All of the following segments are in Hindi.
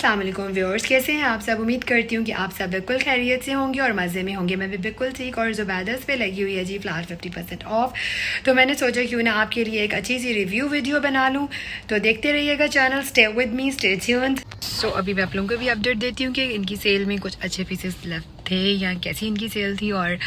अस्सलाम वालेकुम व्यूअर्स, कैसे हैं आप सब। उम्मीद करती हूँ कि आप सब बिल्कुल खैरियत से होंगे और मज़े में होंगे। मैं भी बिल्कुल ठीक और ज़ुबैदस पे लगी हुई है जी फ़िलहाल 50% ऑफ। तो मैंने सोचा क्यों ना आपके लिए एक अच्छी सी रिव्यू वीडियो बना लूँ। तो देखते रहिएगा channel, stay with me, stay tuned. So अभी मैं आप लोगों को भी अपडेट देती हूँ कि इनकी सेल में कुछ अच्छे पीसेस लेफ्ट थे या कैसी इनकी सेल थी। और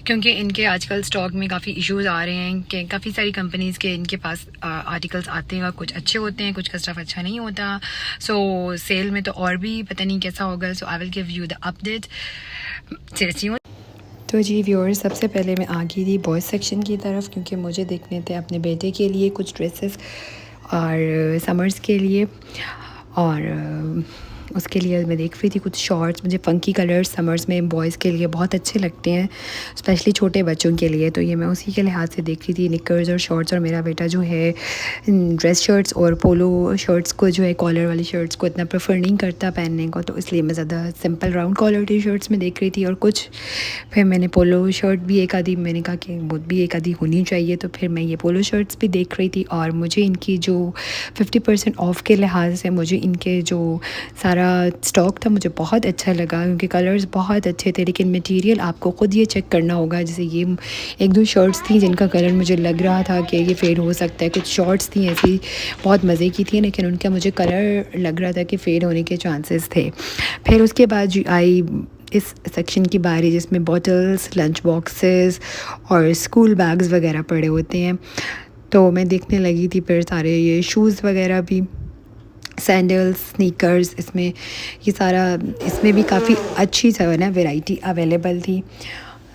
क्योंकि इनके आजकल स्टॉक में काफ़ी इश्यूज़ आ रहे हैं कि काफ़ी सारी कंपनीज़ के इनके पास आर्टिकल्स आते हैं और कुछ अच्छे होते हैं, कुछ का स्टफ़ अच्छा नहीं होता। सो सेल में तो और भी पता नहीं कैसा होगा। So I will give you the update. तो जी व्यूअर्स, सबसे पहले मैं आ गई थी बॉयज़ सेक्शन की तरफ क्योंकि मुझे देखने थे अपने बेटे के लिए कुछ ड्रेसेस और समर्स के लिए। और उसके लिए मैं देख रही थी कुछ शॉर्ट्स। मुझे फ़ंकी कलर्स समर्स में बॉयज़ के लिए बहुत अच्छे लगते हैं, स्पेशली छोटे बच्चों के लिए। तो ये मैं उसी के लिहाज से देख रही थी, निकर्स और शॉर्ट्स। और मेरा बेटा जो है ड्रेस शर्ट्स और पोलो शर्ट्स को जो है कॉलर वाली शर्ट्स को इतना प्रेफर नहीं करता पहनने को, तो इसलिए मैं ज़्यादा simple round collar T shirts में देख रही थी। और कुछ फिर मैंने पोलो शर्ट भी एक आधी, मैंने कहा कि वो भी एक आधी होनी चाहिए, तो फिर मैं ये पोलो शर्ट्स भी देख रही थी। और मुझे इनकी जो 50% ऑफ के लिहाज से मुझे इनके जो सारा स्टॉक था मुझे बहुत अच्छा लगा क्योंकि कलर्स बहुत अच्छे थे। लेकिन मटेरियल आपको ख़ुद ये चेक करना होगा। जैसे ये एक दो शर्ट्स थी जिनका कलर मुझे लग रहा था कि ये फेड हो सकता है। कुछ शॉर्ट्स थी ऐसी बहुत मज़े की थी, लेकिन उनका मुझे कलर लग रहा था कि फेड होने के चांसेस थे। फिर उसके बाद आई इस सेक्शन की बारी जिसमें बॉटल्स, लंच बॉक्सेस और स्कूल बैग्स वगैरह पड़े होते हैं। तो मैं देखने लगी थी फिर सारे ये शूज़ वगैरह भी, सैंडल्स, स्नीकर्स, इसमें ये सारा, इसमें भी काफ़ी अच्छी जो है ना वैरायटी अवेलेबल थी।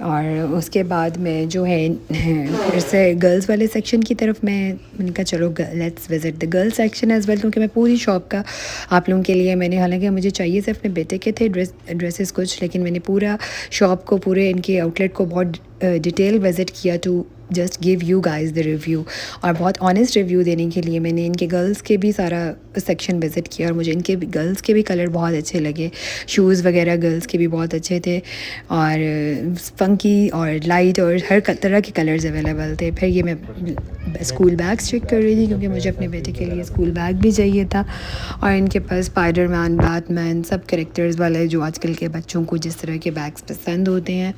और उसके बाद में जो है फिर से गर्ल्स वाले सेक्शन की तरफ मैंने कहा चलो let's visit the girls section as well, क्योंकि मैं पूरी शॉप का आप लोगों के लिए मैंने, हालांकि मुझे चाहिए सिर्फ अपने बेटे के थे ड्रेसेस कुछ, लेकिन मैंने पूरा शॉप को, पूरे इनके आउटलेट को बहुत डिटेल विज़िट किया to just give you guys the review. और बहुत ऑनेस्ट रिव्यू देने के लिए मैंने इनके गर्ल्स के भी सारा सेक्शन विज़िट किया और मुझे इनके गर्ल्स के भी कलर बहुत अच्छे लगे। शूज़ वगैरह गर्ल्स के भी बहुत अच्छे थे और फंकी और लाइट और हर तरह के कलर्स अवेलेबल थे। फिर ये मैं स्कूल बैग्स चेक कर रही थी क्योंकि मुझे अपने बेटे के लिए स्कूल बैग भी चाहिए था। और इनके पास स्पाइडरमैन, बैटमैन, सब कैरेक्टर्स वाले जो आजकल के बच्चों को जिस तरह के बैग्स पसंद होते हैं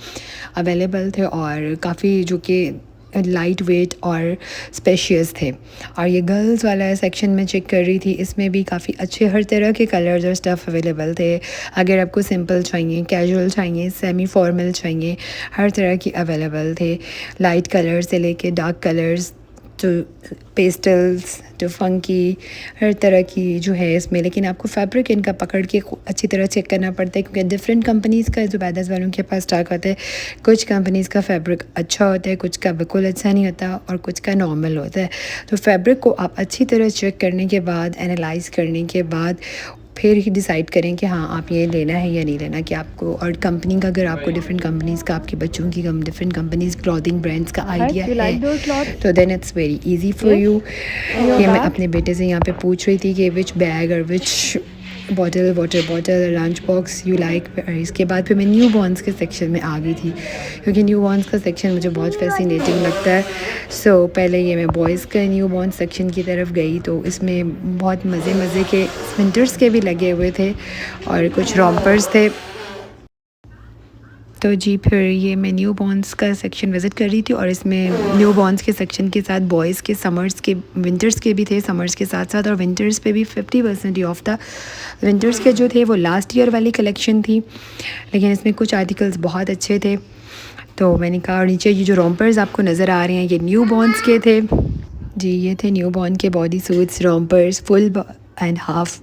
अवेलेबल थे और काफ़ी जो कि लाइट वेट और स्पेशियस थे। और ये गर्ल्स वाला सेक्शन में चेक कर रही थी, इसमें भी काफ़ी अच्छे हर तरह के कलर्स और स्टफ़ अवेलेबल थे। अगर आपको सिंपल चाहिए, कैजुअल चाहिए, सेमी फॉर्मल चाहिए, हर तरह की अवेलेबल थे। लाइट कलर से लेके डार्क कलर्स तो पेस्टल्स तो फंकी, हर तरह की जो है इसमें। लेकिन आपको फैब्रिक इनका पकड़ के अच्छी तरह चेक करना पड़ता है क्योंकि डिफरेंट कंपनीज़ का जो बैदर्स वालों के पास स्टॉक होता है, कुछ कंपनीज़ का फैब्रिक अच्छा होता है, कुछ का बिल्कुल अच्छा नहीं होता और कुछ का नॉर्मल होता है। तो फैब्रिक को आप अच्छी तरह चेक करने के बाद, एनालाइज़ करने के बाद फिर ही डिसाइड करें कि हाँ आप ये लेना है या नहीं लेना। कि आपको और कंपनी का, अगर आपको डिफरेंट कंपनीज़ का, आपके बच्चों की डिफरेंट कंपनीज़ क्लॉथिंग ब्रांड्स का आइडिया है तो then it's very easy for you. ये मैं अपने बेटे से यहाँ पे पूछ रही थी कि विच बैग और which bottle, water bottle, lunch box you like. इसके बाद फिर मैं न्यू बॉर्न्स के सेक्शन में आ गई थी क्योंकि न्यू बॉर्न्स का सेक्शन मुझे बहुत फैसिनेटिंग लगता है। सो पहले ये मैं बॉयज़ का न्यू बॉर्न सेक्शन की तरफ गई तो इसमें बहुत मज़े के विंटर्स के भी लगे हुए थे और कुछ रॉम्पर्स थे। तो जी फिर ये मैं न्यू बॉर्न्स का सेक्शन विज़िट कर रही थी और इसमें न्यू बॉर्न्स के सेक्शन के साथ बॉयज़ के, समर्स के, विंटर्स के भी थे समर्स के साथ साथ। और विंटर्स पे भी 50% ही ऑफ था। विंटर्स के जो थे वो लास्ट ईयर वाली कलेक्शन थी, लेकिन इसमें कुछ आर्टिकल्स बहुत अच्छे थे। तो मैंने कहा, और नीचे ये जो रॉम्पर्स आपको नज़र आ रहे हैं ये न्यू बॉर्न्स के थे जी। ये थे न्यू बॉर्न के body suits, rompers, full and half,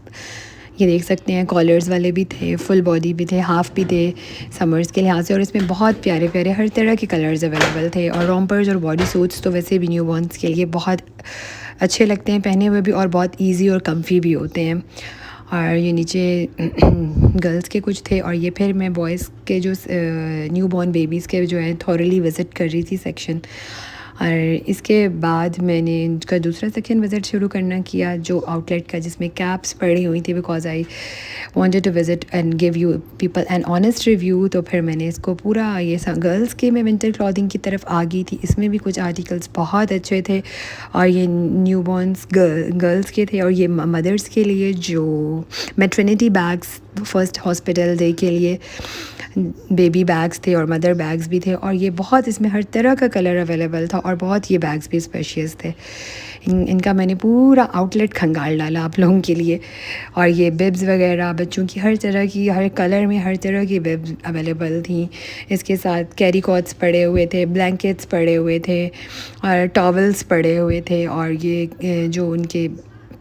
ये देख सकते हैं। कॉलर्स वाले भी थे, फुल बॉडी भी थे, हाफ़ भी थे समर्स के लिहाज से। और इसमें बहुत प्यारे प्यारे हर तरह के कलर्स अवेलेबल थे। और रॉम्पर्स और बॉडी सूट्स तो वैसे भी न्यू बॉर्न्स के लिए बहुत अच्छे लगते हैं पहने हुए भी और बहुत ईजी और कम्फी भी होते हैं। और ये नीचे गर्ल्स के कुछ थे और ये फिर मैं बॉयज़ के जो न्यू बॉर्न बेबीज़ के जो है थॉरली विज़िट कर रही थी सेक्शन। और इसके बाद मैंने इनका दूसरा सेकंड विज़िट शुरू करना किया जो आउटलेट का, जिसमें कैप्स पड़ी हुई थी because I wanted to visit and give you people an honest review. तो फिर मैंने इसको पूरा ये गर्ल्स के मैं विंटर क्लॉथिंग की तरफ आ गई थी। इसमें भी कुछ आर्टिकल्स बहुत अच्छे थे और ये न्यू बॉर्न्स गर्ल्स के थे और ये मदर्स के लिए जो maternity bags first hospital day के लिए बेबी बैग्स थे और मदर बैग्स भी थे। और ये बहुत इसमें हर तरह का कलर अवेलेबल था और बहुत ये बैग्स भी स्पेशियस थे। इनका मैंने पूरा आउटलेट खंगाल डाला आप लोगों के लिए। और ये बिब्स वगैरह बच्चों की हर तरह की, हर कलर में हर तरह की बिब्स अवेलेबल थी। इसके साथ कैरी कॉट्स पड़े हुए थे, ब्लैंकेट्स पड़े हुए थे और टॉवल्स पड़े हुए थे और ये जो उनके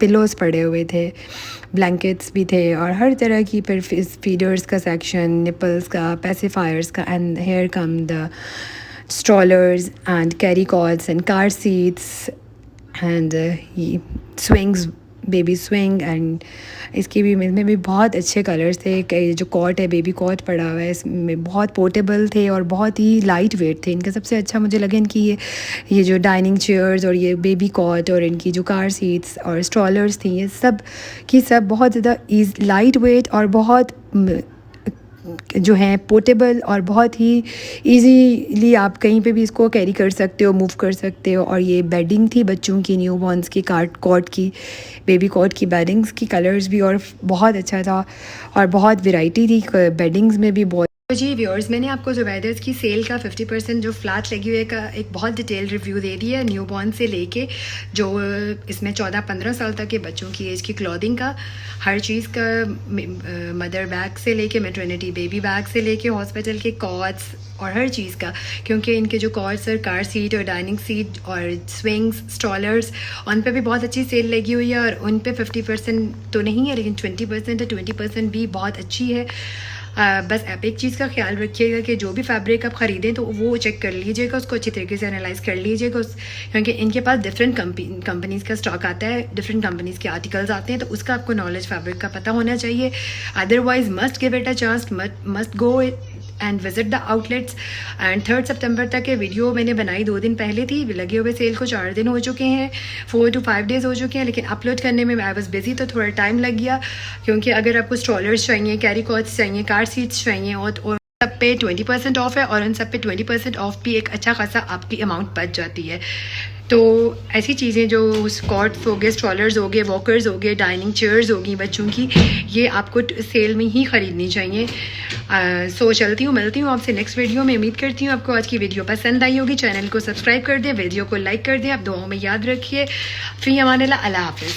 पिलोज़ पड़े हुए थे, ब्लैंकेट्स भी थे और हर तरह की। फिर फीडर्स का सेक्शन, निपल्स का, पैसिफायर्स का, and here come the strollers and carry cots and car seats and swings, baby swing. And इसकी भी इसमें भी बहुत अच्छे कलर्स थे। जो कॉट है, बेबी कॉट पड़ा हुआ है, इसमें बहुत पोर्टेबल थे और बहुत ही लाइट वेट थे। इनका सबसे अच्छा मुझे लगे इनकी ये जो डाइनिंग चेयर्स और ये बेबी कॉट और इनकी जो कार सीट्स और स्ट्रॉलर्स थी, ये सब की सब बहुत ज़्यादा लाइट वेट और बहुत जो है पोर्टेबल और बहुत ही इजीली आप कहीं पे भी इसको कैरी कर सकते हो, मूव कर सकते हो। और ये बेडिंग थी बच्चों की, न्यू बॉर्न्स की, कॉट की, बेबी कॉट की बेडिंग्स की कलर्स भी और बहुत अच्छा था और बहुत वैरायटी थी बेडिंग्स में भी। बहुत जी व्यूअर्स, मैंने आपको ज़ुबैदर्स की सेल का 50% जो फ्लैट लगी हुई है का एक बहुत डिटेल रिव्यू दे दिया है, न्यू बॉर्न से लेके जो इसमें 14-15 साल तक के बच्चों की एज की क्लॉथिंग का हर चीज़ का, मदर बैग से लेके मैटरनिटी बेबी बैग से लेके हॉस्पिटल के कॉट्स और हर चीज़ का। क्योंकि इनके जो कॉट्स और कार सीट और डाइनिंग सीट और स्विंग्स, स्ट्रॉलर्स, उन पे भी बहुत अच्छी सेल लगी हुई है और उन पे 50% तो नहीं है लेकिन 20% है। 20% भी बहुत अच्छी है। बस आप एक चीज़ का ख्याल रखिएगा कि जो भी फैब्रिक आप ख़रीदें तो वो चेक कर लीजिएगा, उसको अच्छी तरीके से एनालाइज कर लीजिएगा क्योंकि इनके पास डिफरेंट कंपनीज़ का स्टॉक आता है, डिफरेंट कंपनीज़ के आर्टिकल्स आते हैं, तो उसका आपको नॉलेज फैब्रिक का पता होना चाहिए। Otherwise must give it a chance, must go and visit the outlets. And 3 सितंबर तक के वीडियो मैंने बनाई 2 दिन पहले थी, लगे हुए सेल को 4 दिन हो चुके हैं, 4 to 5 डेज़ हो चुके हैं, लेकिन अपलोड करने में आई वॉज बिजी तो थोड़ा टाइम लग गया। क्योंकि अगर आपको स्ट्रॉलर्स चाहिए, कैरी कॉट्स चाहिए, कार सीट्स चाहिए और सब पे 20% ऑफ है और उन सब पे 20% ऑफ भी एक अच्छा खासा आपकी अमाउंट बच जाती है। तो ऐसी चीज़ें जो स्कॉट्स हो गए, स्ट्रॉलर्स हो गए, वॉकर्स हो गए, डाइनिंग चेयर्स होगी बच्चों की, ये आपको सेल में ही ख़रीदनी चाहिए। सो चलती हूँ, मिलती हूँ आपसे नेक्स्ट वीडियो में। उम्मीद करती हूँ आपको आज की वीडियो पसंद आई होगी। चैनल को सब्सक्राइब कर दें, वीडियो को लाइक कर दें, आप दुआओं में याद रखिए। फ़ी अमान अल्लाह, अल्लाह हाफ़िज़।